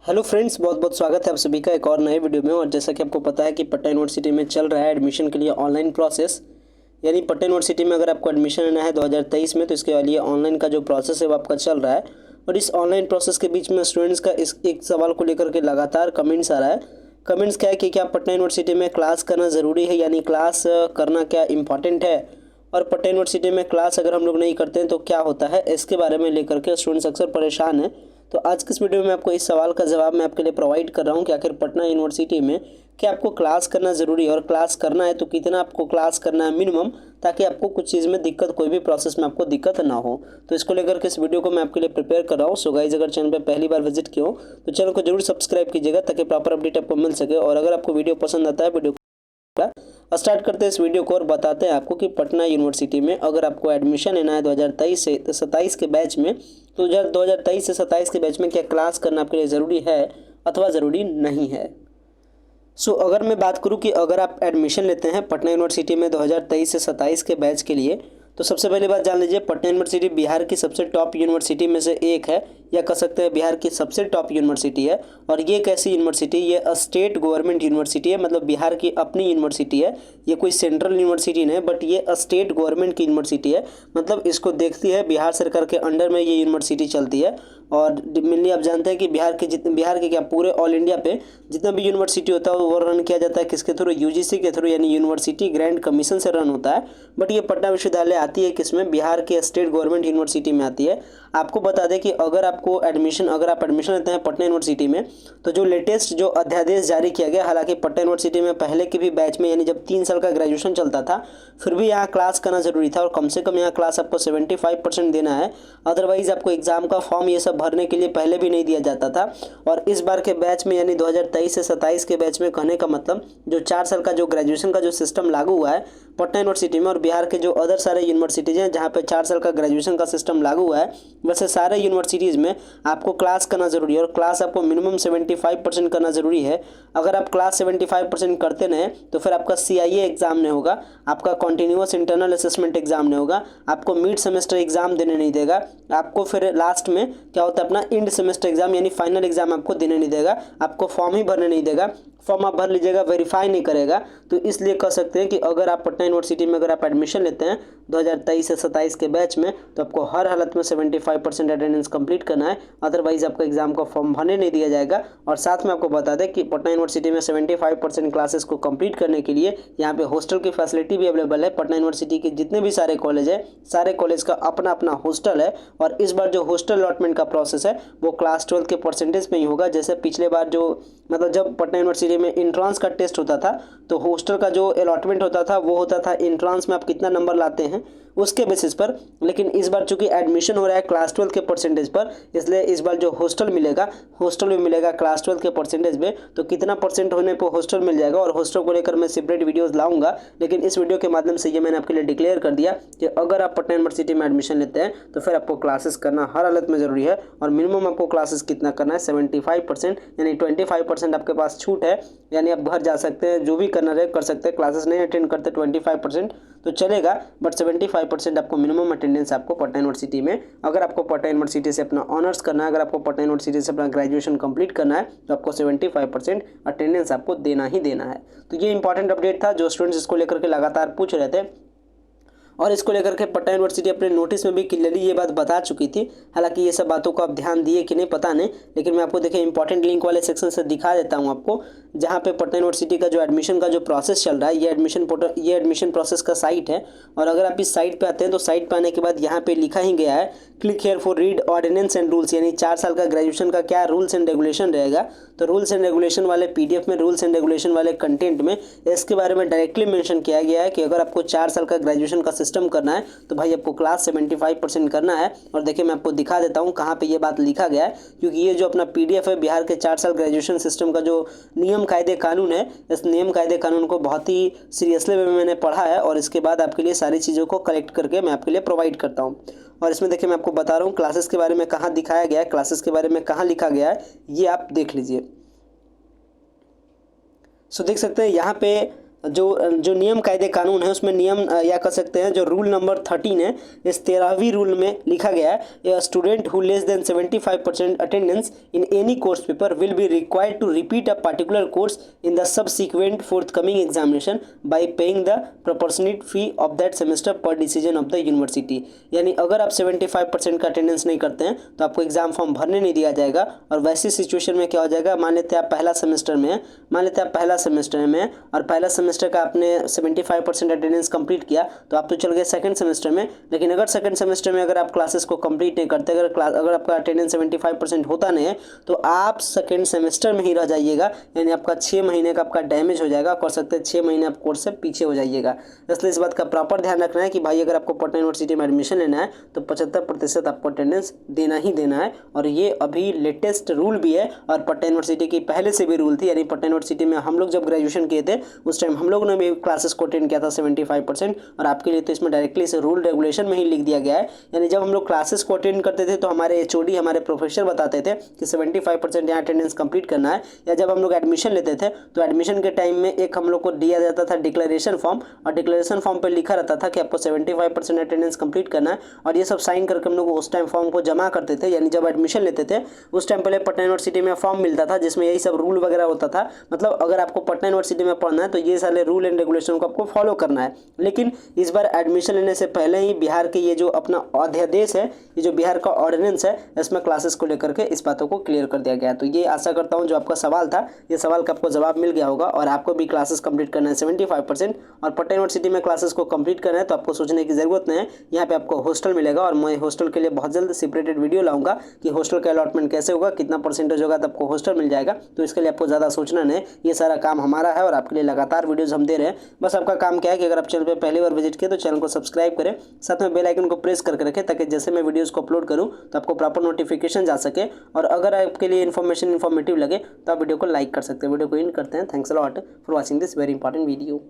Hello friends, बहुत बहुत स्वागत है आप सभी का एक और नए वीडियो में। और जैसा कि आपको पता है कि पटना यूनिवर्सिटी में चल रहा है एडमिशन के लिए ऑनलाइन प्रोसेस। यानी पटना यूनिवर्सिटी में अगर आपको एडमिशन लेना है 2023 में, तो इसके लिए ऑनलाइन का जो प्रोसेस है वो आपका चल रहा है। और इस ऑनलाइन प्रोसेस के बीच में स्टूडेंट्स का इस एक सवाल को लेकर के लगातार कमेंट्स आ रहा है। कमेंट्स क्या है कि क्या पटना यूनिवर्सिटी में क्लास करना ज़रूरी है, यानी क्लास करना क्या इम्पॉर्टेंट है, और पटना यूनिवर्सिटी में क्लास अगर हम लोग नहीं करते हैं तो क्या होता है, इसके बारे में लेकर के स्टूडेंट्स अक्सर परेशान हैं। तो आज के इस वीडियो में आपको इस सवाल का जवाब मैं आपके लिए प्रोवाइड कर रहा हूं कि आखिर पटना यूनिवर्सिटी में क्या आपको क्लास करना ज़रूरी है, और क्लास करना है तो कितना आपको क्लास करना है मिनिमम, ताकि आपको कुछ चीज़ में दिक्कत, कोई भी प्रोसेस में आपको दिक्कत ना हो। तो इसको लेकर के इस वीडियो को मैं आपके लिए प्रिपेयर कर रहा हूँ। सो गाइस, अगर चैनल पर पहली बार विजिट किया हो तो चैनल को जरूर सब्सक्राइब कीजिएगा, ताकि प्रॉपर अपडेट आपको मिल सके। और अगर आपको वीडियो पसंद आता है, वीडियो स्टार्ट करते हैं इस वीडियो को और बताते हैं आपको कि पटना यूनिवर्सिटी में अगर आपको एडमिशन लेना है 2023 से 27 के बैच में, तो 2023 से 27 के बैच में क्या क्लास करना आपके लिए ज़रूरी है अथवा ज़रूरी नहीं है। अगर मैं बात करूं कि अगर आप एडमिशन लेते हैं पटना यूनिवर्सिटी में 2023 से 27 के बैच के लिए, तो सबसे पहली बात जान लीजिए, पटना यूनिवर्सिटी बिहार की सबसे टॉप यूनिवर्सिटी में से एक है, या कह सकते हैं बिहार की सबसे टॉप यूनिवर्सिटी है। और ये कैसी यूनिवर्सिटी, ये स्टेट गवर्नमेंट यूनिवर्सिटी है, मतलब बिहार की अपनी यूनिवर्सिटी है। ये कोई सेंट्रल यूनिवर्सिटी नहीं है, बट ये स्टेट गवर्नमेंट की यूनिवर्सिटी है। मतलब इसको देखती है बिहार सरकार के अंडर में ये यूनिवर्सिटी चलती है। और मेनली आप जानते हैं कि बिहार के क्या पूरे ऑल इंडिया पे जितना भी यूनिवर्सिटी होता है वो रन किया जाता है किसके थ्रू, यूजीसी के थ्रू, यानी यूनिवर्सिटी ग्रांट कमीशन से रन होता है। बट ये पटना विश्वविद्यालय आती है किसमें, बिहार के स्टेट गवर्नमेंट यूनिवर्सिटी में आती है। आपको बता दें कि अगर आप एडमिशन लेते हैं पटना यूनिवर्सिटी में, तो जो लेटेस्ट जो अध्यादेश जारी किया गया, हालांकि पटना यूनिवर्सिटी में पहले के भी बैच में, यानी जब 3 साल का ग्रेजुएशन चलता था, फिर भी यहाँ क्लास करना जरूरी था, और कम से कम यहाँ क्लास आपको 75% देना है। अदरवाइज आपको एग्जाम का फॉर्म ये सब भरने के लिए पहले भी नहीं दिया जाता था। और इस बार के बैच में, यानी 2023 से 27 के बैच में, कहने का मतलब जो 4 साल का जो ग्रेजुएशन का जो सिस्टम लागू हुआ है पटना यूनिवर्सिटी में, और बिहार के जो अदर सारे यूनिवर्सिटीज़ हैं जहाँ पे 4 साल का ग्रेजुएशन का सिस्टम लागू हुआ है, वैसे सारे यूनिवर्सिटीज़ में आपको क्लास करना ज़रूरी है। और क्लास आपको मिनिमम 75% करना ज़रूरी है। अगर आप क्लास 75% करते नहीं तो फिर आपका CIA एग्ज़ाम नहीं होगा, आपका कॉन्टीन्यूअस इंटरनल असेसमेंट एग्ज़ाम नहीं होगा, आपको मिड सेमेस्टर एग्ज़ाम देने नहीं देगा, आपको फिर लास्ट में क्या होता है, अपना इंड सेमेस्टर एग्ज़ाम यानी फाइनल एग्ज़ाम आपको देने नहीं देगा, आपको फॉर्म ही भरने नहीं देगा। फॉर्म आप भर लीजिएगा, वेरीफाई नहीं करेगा। तो इसलिए कह सकते हैं कि अगर आप पटना यूनिवर्सिटी में अगर आप एडमिशन लेते हैं 2023 से 27 के बैच में, तो आपको हर हालत में 75% अटेंडेंस कंप्लीट करना है, अदरवाइज आपका एग्जाम का फॉर्म भरने नहीं दिया जाएगा। और साथ में आपको बता दें कि पटना यूनिवर्सिटी में 75% क्लासेस को कंप्लीट करने के लिए यहाँ पे हॉस्टल की फैसिलिटी भी अवेलेबल है। पटना यूनिवर्सिटी के जितने भी सारे कॉलेज है, सारे कॉलेज का अपना अपना हॉस्टल है। और इस बार जो हॉस्टल अलॉटमेंट का प्रोसेस है वो क्लास 12 के परसेंटेज में ही होगा। जैसे पिछले बार जो मतलब जब पटना यूनिवर्सिटी में इंट्रांस का टेस्ट होता था, तो हॉस्टल का जो अलॉटमेंट होता था वो होता था इंट्रांस में आप कितना नंबर लाते हैं उसके बेसिस पर। लेकिन इस बार चूंकि एडमिशन हो रहा है क्लास 12 के परसेंटेज पर, इसलिए इस बार जो हॉस्टल मिलेगा, हॉस्टल भी मिलेगा क्लास 12 के परसेंटेज में। तो कितना परसेंट होने पर हॉस्टल मिल जाएगा, और हॉस्टल को लेकर मैं सेपरेट वीडियोज़ लाऊंगा। लेकिन इस वीडियो के माध्यम से ये मैंने आपके लिए डिक्लेयर कर दिया कि अगर आप पटना यूनिवर्सिटी में एडमिशन लेते हैं तो फिर आपको क्लासेस करना हर हालत में ज़रूरी है। और मिनिमम आपको क्लासेस कितना करना है, 75%, यानी 25% आपके पास छूट है, यानी आप घर जा सकते हैं, जो भी करना रहे कर सकते हैं। क्लासेस नहीं अटेंड करते 25% तो चलेगा, बट 75% आपको मिनिमम अटेंडेंस आपको पटना यूनिवर्सिटी में, अगर आपको पटना यूनिवर्सिटी से अपना ऑनर्स करना है, अगर आपको पटना यूनिवर्सिटी से अपना ग्रेजुएशन कंप्लीट करना है, तो आपको 75% अटेंडेंस आपको देना ही देना है। तो ये इंपॉर्टेंट अपडेट था जो स्टूडेंट्स इसको लेकर के लगातार पूछ रहे थे। और इसको लेकर के पटना यूनिवर्सिटी अपने नोटिस में भी क्लियरली ये बात बता चुकी थी। हालांकि ये सब बातों को आप ध्यान दिए कि नहीं पता नहीं, लेकिन मैं आपको देखिए इंपॉर्टेंट लिंक वाले सेक्शन से दिखा देता हूँ आपको, जहाँ पे पटना यूनिवर्सिटी का जो एडमिशन का जो प्रोसेस चल रहा है, ये एडमिशन प्रोसेस का साइट है। और अगर आप इस साइट पे आते हैं तो साइट पे आने के बाद यहाँ पे लिखा ही गया है, click here for read ordinance and rules, यानी 4 साल का ग्रेजुएशन का क्या रूल्स एंड रेगुलेशन रहेगा। तो रूल्स एंड रेगुलेशन वाले PDF में, रूल्स एंड रेगुलेशन वाले कंटेंट में इसके बारे में डायरेक्टली मेंशन किया गया है कि अगर आपको 4 साल का ग्रेजुएशन का सिस्टम करना है तो भाई आपको क्लास 75% करना है। और देखिए मैं आपको दिखा देता हूँ कहाँ पे ये बात लिखा गया है, क्योंकि ये जो अपना PDF है बिहार के 4 साल ग्रेजुएशन सिस्टम का जो नियम कायदे कानून है, इस नियम कायदे कानून को बहुत ही सीरियसली मैंने पढ़ा है, और इसके बाद आपके लिए सारी चीज़ों को कलेक्ट करके मैं आपके लिए प्रोवाइड करता हूँ। और इसमें देखिए मैं आपको बता रहा हूँ क्लासेस के बारे में कहाँ दिखाया गया है, क्लासेस के बारे में कहाँ लिखा गया है, ये आप देख लीजिए। देख सकते हैं यहाँ पे जो नियम कायदे कानून है उसमें नियम या कह सकते हैं जो रूल नंबर 13 है, इस 13वीं रूल में लिखा गया है, a student who less than 75% attendance in any course paper will be required to repeat a particular course in the subsequent forthcoming examination by paying the proportionate fee of that semester per decision of the university. यानी अगर आप 75% का attendance नहीं करते हैं तो आपको exam form भरने नहीं दिया जाएगा। और वैसी सिचुएशन में क्या हो जाएगा, मान लेते हैं आप पहला सेमेस्टर में हैं, और पहला सेमेस्टर का आपने 75% अटेंडेंस कंप्लीट किया तो आप तो चल गए सेकंड सेमेस्टर में। लेकिन अगर सेकंड सेमेस्टर में अगर आप क्लासेस को कंप्लीट नहीं करते, अगर आपका अटेंडेंस 75% होता नहीं है तो आप सेकंड सेमेस्टर में ही रह जाइएगा। यानी आपका 6 महीने का आपका डैमेज हो जाएगा, कर सकते हैं 6 महीने आप कोर्स से पीछे हो जाइएगा। इसलिए इस बात का प्रॉपर ध्यान रखना है कि भाई अगर आपको पटना यूनिवर्सिटी में एडमिशन लेना है तो 75% आपको अटेंडेंस देना ही देना है। और ये अभी लेटेस्ट रूल भी है और पटना यूनिवर्सिटी की पहले से भी रूल थी। यानी पटना यूनिवर्सिटी में हम लोग जब ग्रेजुएशन किए थे उस टाइम हम लोग ने भी क्लासेस को अटेंड किया था 75%, और आपके लिए तो इसमें डायरेक्टली इसे रूल रेगुलेशन में ही लिख दिया गया है। यानी जब हम लोग क्लासेस को अटेंड करते थे तो हमारे HOD हमारे प्रोफेसर बताते थे कि 75% यहाँ अटेंडेंस कंप्लीट करना है। या जब हम लोग एडमिशन लेते थे तो एडमिशन के टाइम में एक हम लोग को दिया जाता था डिक्लेरेशन फॉर्म, और डिक्लेरेशन फॉर्म पर लिखा रहता था कि आपको 75% अटेंडेंस कंप्लीट करना है। और ये सब साइन करके हम लोग उस टाइम फॉर्म को जमा करते थे। यानी जब एडमिशन लेते थे उस टाइम पहले पटना यूनिवर्सिटी में फॉर्म मिलता था जिसमें यही सब रूल वगैरह होता था। मतलब अगर आपको पटना यूनिवर्सिटी में पढ़ना है तो ये सारे रूल एंड रेगुलेशन को आपको फॉलो करना है। लेकिन इस बार एडमिशन लेने से पहले ही बिहार के ये जो अपना अध्यादेश है, ये जो बिहार का ऑर्डिनेंस है, इसमें क्लासेस को लेकर के इस बातों को क्लियर कर दिया गया। तो ये आशा करता हूँ जो आपका सवाल था, ये सवाल का आपको जवाब मिल गया होगा और आपको भी क्लासेस कंप्लीट करना है 75%, और पटना यूनिवर्सिटी में क्लासेस को कंप्लीट करना है तो आपको सोचने की जरूरत नहीं है। यहाँ पे आपको हॉस्टल मिलेगा और मैं हॉस्टल के लिए बहुत जल्द सेपरेटेड वीडियो लाऊंगा कि हॉस्टल का अलॉटमेंट कैसे होगा, कितना परसेंटेज होगा तो आपको हॉस्टल मिल जाएगा। तो इसके लिए आपको ज़्यादा सोचना नहीं, ये सारा काम हमारा है और आपके लिए लगातार वीडियोज़ हम दे रहे हैं। बस आपका काम क्या है कि अगर आप चैनल पर पहली बार विजिट किए तो चैनल को सब्सक्राइब करें, साथ में बेल आइकन को प्रेस करके रखें ताकि जैसे मैं वीडियोज़ को अपलोड करूँ तो आपको प्रॉपर नोटिफिकेशन जा सके। और अगर आपके लिए इन्फॉर्मेटिव लगे तो आप वीडियो को लाइक कर सकते हैं। वीडियो को एंड करते हैं। Thanks a lot for watching this very important video.